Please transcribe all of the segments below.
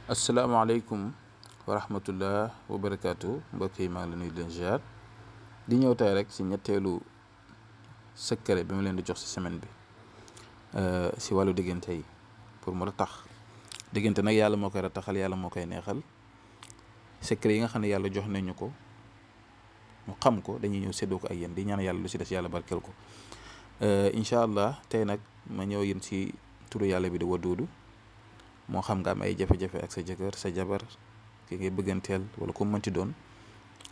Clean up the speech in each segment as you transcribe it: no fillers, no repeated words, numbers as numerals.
asalaamaaleykum wa rahmatullah wa barakaatu mbokk yi maa ngi leen di leen ziar di ñëw tey rek si ñetteelu secret bi ma leen di jox si semaine bi si wàllu diggante yi pour mu ratax diggante nag yàlla moo koy rataxal yàlla moo koy neexal secret yi nga xam ne yàlla jox nañu ko ñu xam ko dañuy ñëw séddoo ko ak yéen di ñaan yàlla lu si des yàlla barkeel ko incha allah tey nag ma ñëw yéen si turu yàlla bi di Waduudu. moo xam nga am ay jafe-jafe ak sa jëkkër sa jabar ki ngay bëgganteel wala ku mënti doon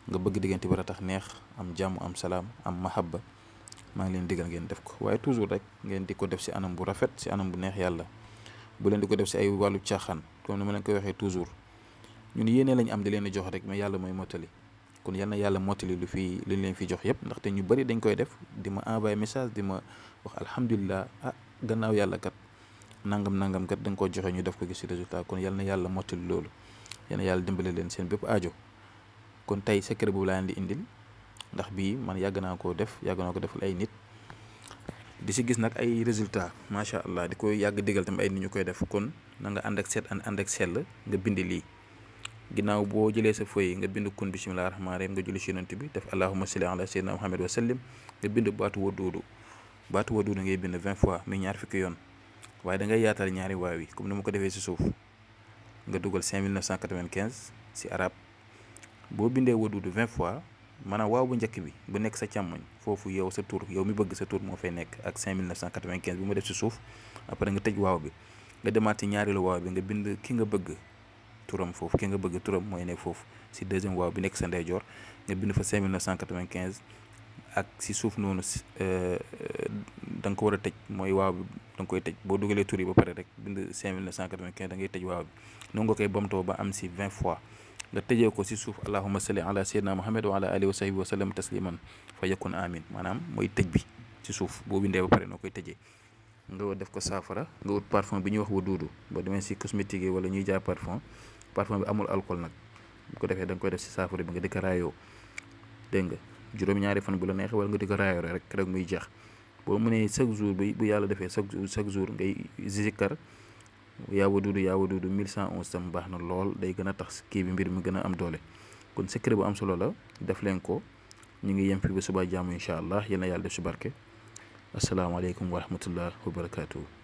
nga bëgg diggante bi ratax neex am jàmm am salaam am mahabba maa ngi leen digal ngeen def ko waaye toujours rek ngeen di ko def si anam bu rafet si anam bu neex yàlla bu leen di ko def si ay wàllu caaxaan comme ni ma leen koy waxee toujours ñun yéene lañ am di leen di jox rek mais yàlla mooy mottali kon yal na yàlla mottali lu leen fi jox yëpp ndaxte ñu bëri dañ koy def di ma envoyé message di ma wax alhamdulilah gannaaw yàlla kat nangam kat da nga koo joxe ñu def ko gis ci résultat kon yal na yàlla mottali loolu yal na yàlla dimbale leen seen bépp aajo kon tey secret boobu laa leen di indil ndax bii man yàgg naa ko defal ay nit di si gis nag ay résultat macha allah di koy yàgg digal tamit ay nit ñu koy def kon na nga ànd ak seet ànd ak sell nga bind lii ginnaaw boo jëlee sa feuille nga bind kun bismillahi rahmaani rahim nga julli ci yonent bi def allahumma salli ala sayyidina muhammad wa sallim nga bind baatu Waduudu ngay bind 20 fois muy ñaar fukki yoon waaye da ngay yaatal ñaari waaw yi comme ni ma ko defee si suuf nga dugal 5995 si arab boo bindee Waduudu 20 fois maanaam waaw bu njëkk bi bu nekk sa càmmoñ foofu yow sa tur yow mi bëgg sa tur moo fay nekk ak 5995 bi ma def si suuf après nga tëj waaw bi nga demaat ci ñaareelu waaw bi nga bind ki nga bëgg turam foofu ki nga bëgg turam mooy nekk foofu si deuxième waaw bi nekk sa ndeyjoor nga bind fa 5995 ak si suuf noonu da nga ko war a tëj mooy waaw bi da nga koy tëj boo dugalee tur yi ba pare rek bind 5995 da ngay tëj waaw bi noonu nga koy bamtoo ba am si 20 fois nga tëjee ko si suuf allahumma salli ala sayyidina muhammad wa ala alihi wa sahbihi wa sallam tasliman fa yakun amin maanaam mooy tëj bi si suuf boo bindee ba pare noo koy tëjee nga def ko saafara nga wut parfum bi ñuy wax Waduudu boo demee si cosmétique yi wala ñuy jaay parfum bi amul alcool nag bu ko defee da nga koy def si saafara bi nga di ko raayoo dégg nga juróom-ñaari fan bu la neexee wala nga di ko raayoo rek muy jeex boo mënee chaque jour bu yàlla defee chaque jour ngay zikkar yaa Waduudu 1111 tam baax na lool day gën a tax kii bi mbir mi gën a am doole kon secret bu am solo la def leen ko ñu ngi yem fi ba suba jàmm incha allah yéen a yàlla def si barke asalaamaaleykum wa rahmatullah wa barakaatu.